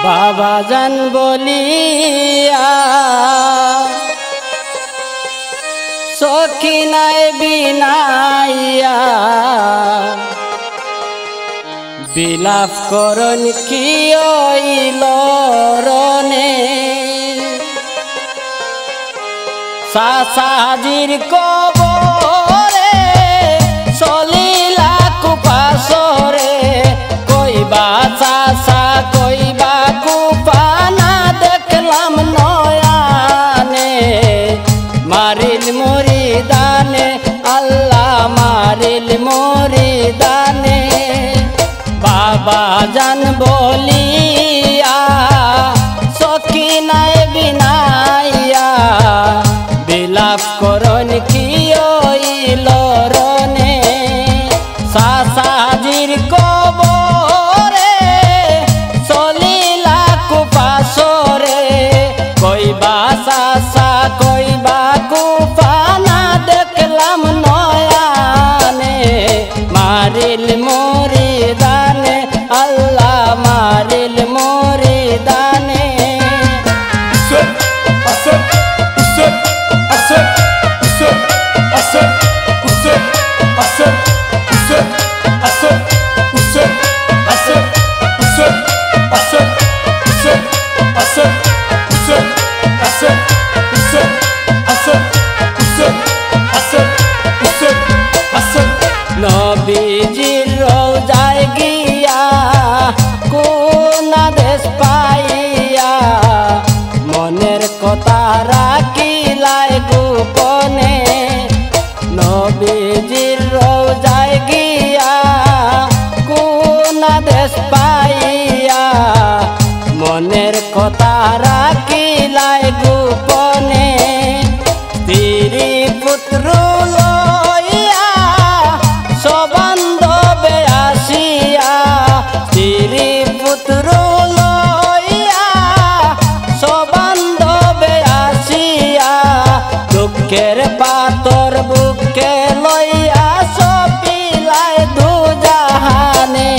বাবা জান বলিয়া সখিনায় বিনাইয়া বিলাপ করন কি লরণে সাসাজির কবরে চলিলা কুপাসরে কইবা চাষা কইবা কুপানা দেখলাম নয়ানে মারিল মুরিদানে আল্লাহ মারিল মুরিদানে বাবা জান বলিয়া সখিনায় বিনাইয়া বিলাপ করন কি লরণে সাসাজির কবরে চলিলা কুপাসরে কইবা চাষা কইবা কুপানা দেখলাম নয়ানে মারিল মুরিদানে আল্লাহ মারিল মুরিদানে নবীজির রওজায় গিয়া কোন দেশ পাইয়া মনের কথা রাখিলাই গোপনে নবীজির রওজায় গিয়া কোন দেশ পাইয়া মনের কথা রাখিলাই গোপনে তিরি পুত্র সবান্ধবে আসিয়া তিরি পুত্র লইয়া সবান্ধবে আসিয়া দুঃখের পাতর বুকে লইয়া সপিলায় দুজাহানে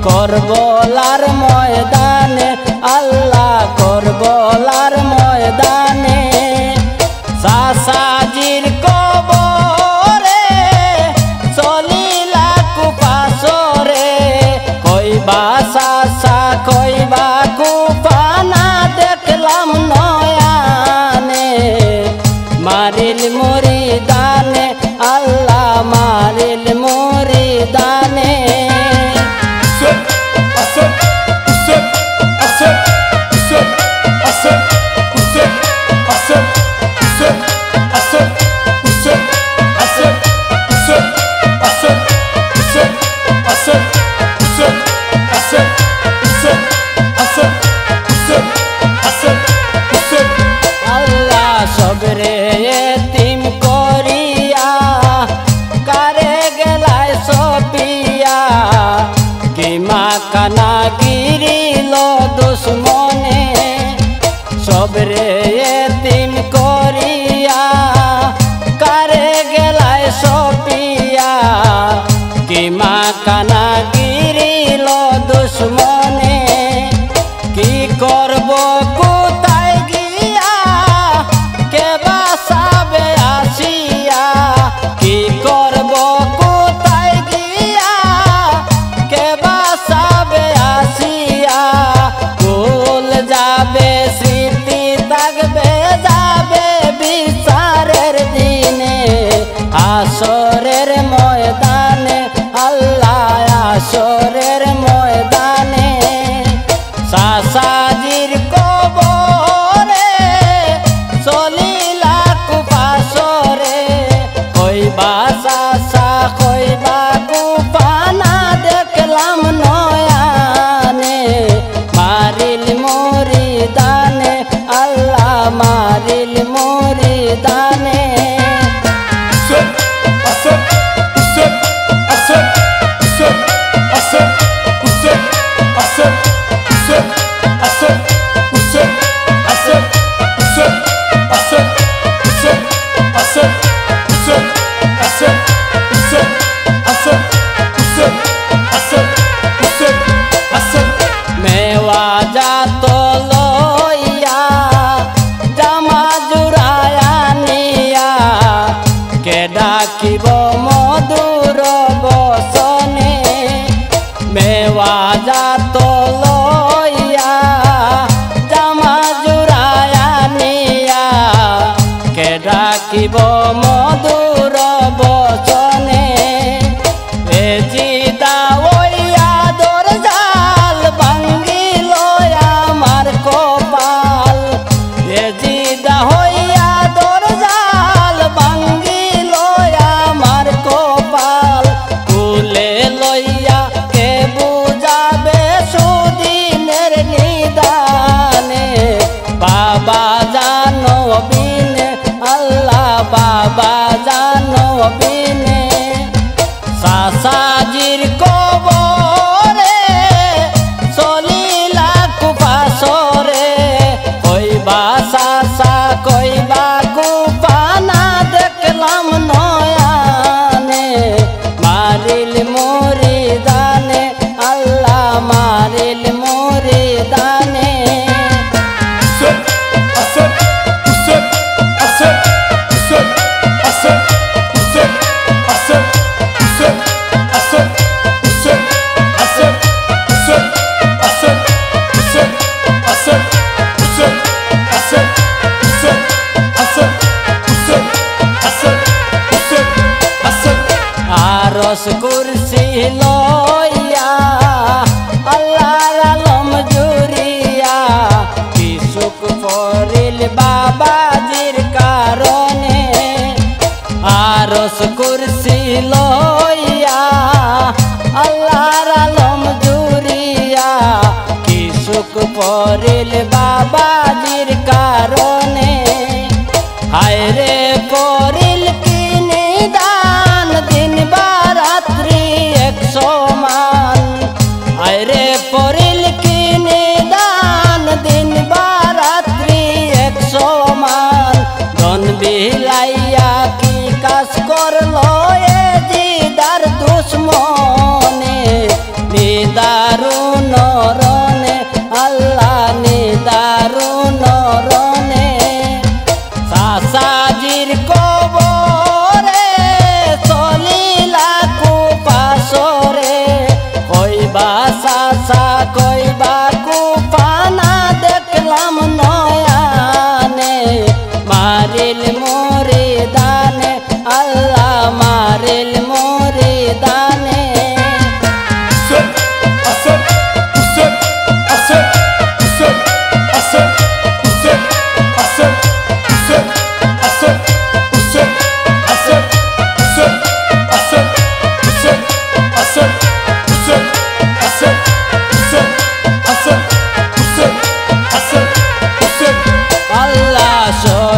করবলার ময়দানে আল্লাহ করবলার ময়দানে সাসাজির কবরে চলিলা কুপাসরে কইবা চাষা কইবা কুপানা দেখলাম নয়ানে মারিল মুরিদানে আল্লাহ মারিল মুরিদানে আল্লাহ সবরে এতিম করিয়া কারে গেলায় সপিয়া কিমা কানা গিরিল দুশ্মনে সবরে এতিম করিয়া কারে গেলায় সপিয়া কিমা কানা গিরিল দুশ্মনে কি করব কোথায় গিয়া কে বাসাবে আসিয়া কি করব কোথায় গিয়া কে বাসাবে আসিয়া কুল যাবে স্মৃতি থাকবে যাবে বিচারের দিনে আসরের ময়দানে আল্লাহ আসরের ময়দানে সাসাজির কবরে চলিলা কুপাসরে কইবা চাষা কইবা কুপানা দেখলাম নয়ানে মারিল মুরিদানে আল্লাহ মারিল মুরিদানে মেওয়া জাত কে ডাকিব মধুর বচনে মেওয়া জাত লইয়া জামা জুড়ায়া নিয়া কে ডাকিব মধুর বচনে এ জিদা ওইয়া দরজাল ভাঙ্গি লয়া আমার কপাল এ জিদা হইয়া দরজাল ভাঙ্গি লয়া আমার কপাল কুলে লইয়া কে বুঝাবে সুদিনের নিদানে বাবা জানো বিনে আল্লাহ বাবা জানো বিনে সাসাজির কবরে চলিলা কুপাসরে কইবা সাসা কইবা কুপানা দেখলাম নয়ানে মারিল মুরিদানে আল্লাহ মারিল মুরিদানে আরশ কুরসি লইয়া আল্লাহর আলম জুরিয়া কি সুখ করিল বাবাজির কারণে আরশ কুরসি লইয়া আল্লাহর আলম জুরিয়া কি সুখ করিল বাবাজির কারণে হায় রে করিল কি নিদান দিন বারাত্রি এক সমান হায় রে করিল কি নিদান দিন বারাত্রি এক সমান ধন বিলাইয়া কি কাজ করলো এ জিদার দুশ্মনে নিদারুণ রনে আল্লাহ নিদারুণ রনে সাসাজির কবরে চলিলা কুপাসরে কইবা সাসা কইবা কুপানা দেখলাম নয়ানে মারিল মুরিদানে আল্লাহ মারিল মুরিদানে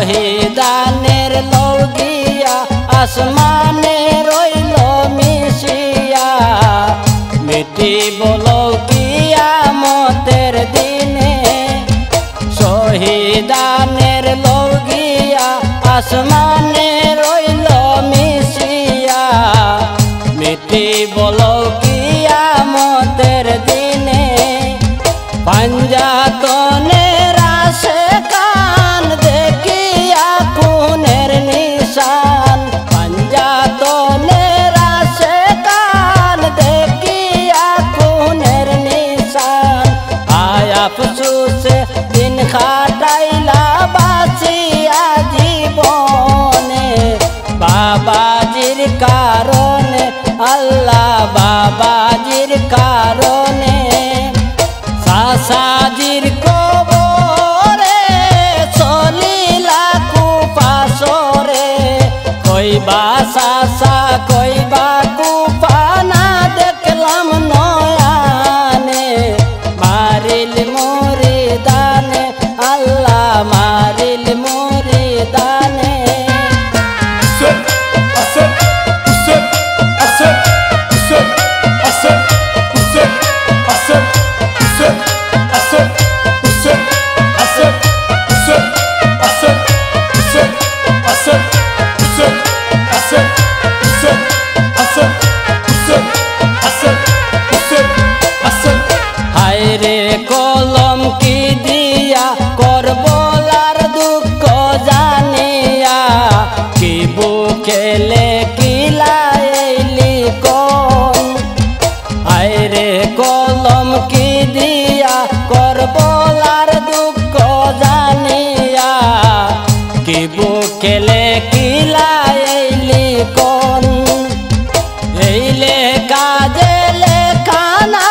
শহীদানের লৌগিয়া আসমানে রইল মিশিয়া মিটিব লৌগিয়া মতের দিনে শহীদানের লৌগিয়া আসমানে রইল মিশিয়া মিটিব লৌগিয়া মতের দিনে পাঞ্জাতনের আসে কান দেখিয়া খুনের নিশান পাঞ্জাতনের আসে কান দেখিয়া খুনের নিশান আয় আফসোসে দিন খাটাইলা বাঁচিয়া জীবনে বাবাজির কারণে আল্লাহ বাবাজির কারণে সাসাজির কবরে চলিলা কুপাসরে কইবা সাসা কইবা কুপানা দেখলাম নয়ানে মারিল মুরিদানে আল্লাহ মারিল মুরিদানে Asset. বুকেলে কিলাইলি কোন আইরে কলম কি দিয়া করবলার দুঃখ জানিয়া কি বুকেলে কিলাইলি কোন এইলে কাজে লেখানা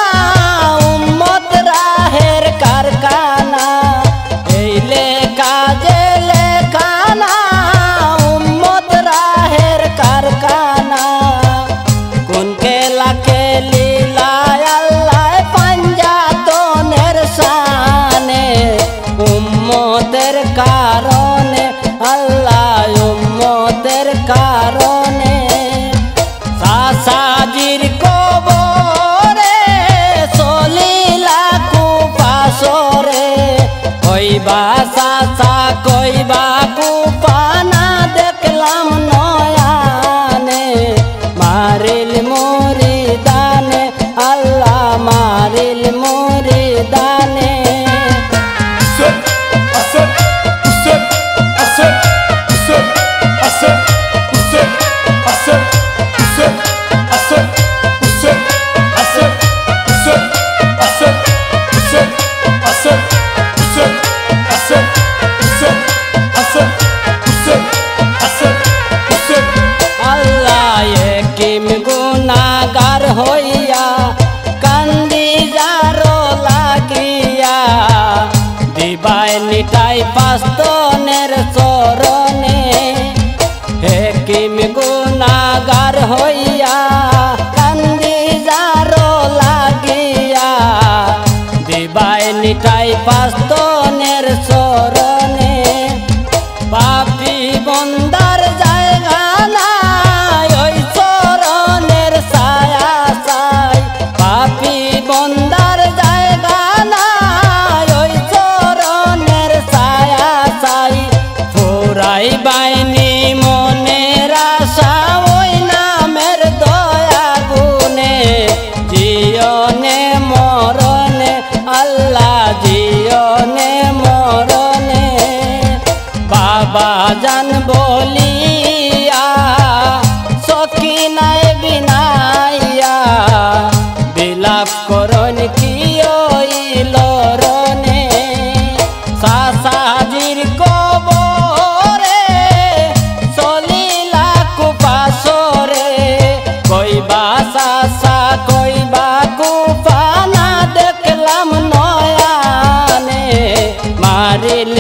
উম্মত রাহের কারখানা এইলে কাজে লেখানা উম্মত রাহের কারখানা কোন কেলা কেলিলায় আল্লাহ পাঞ্জাতনের শানে উম্মতের কারণে আল্লাহ উম্মতের কারণে সাজির কবরে চলিলা কুপাসরে কইবা সাসা কইবা কুপানা দেখলাম নয়ানে মারিল মুরিদানে আল্লাহ মারিল মুরিদানে গুনাগার হইয়া কান্দি যারো লাগিয়া দিবাই নিটাই পাস্তনের চরণে হেকিম গুনাগার হইয়া কান্দি যারো লাগিয়া দিবাই নিটাই পাস্তনের চরণে পাপি বন্দার জায়গা নাই ওই চরণের ছায়া চাই পাপি বন্দার জায়গা নাই ওই চরণের ছায়া চাই ফুরাই বাইনি মনের আশা ওই নামের দয়া গুনে জিয়নে মরণে আল্লাহ জিয়নে মরণে বাবা জান বলিয়া সকিনায় বিনাইয়া বিলাপ করন কি লরণে সাসাজির কবরে চলিলা কুপাসরে কইবা সাসা কইবা কুপানা দেখলাম নয়ানে মারিল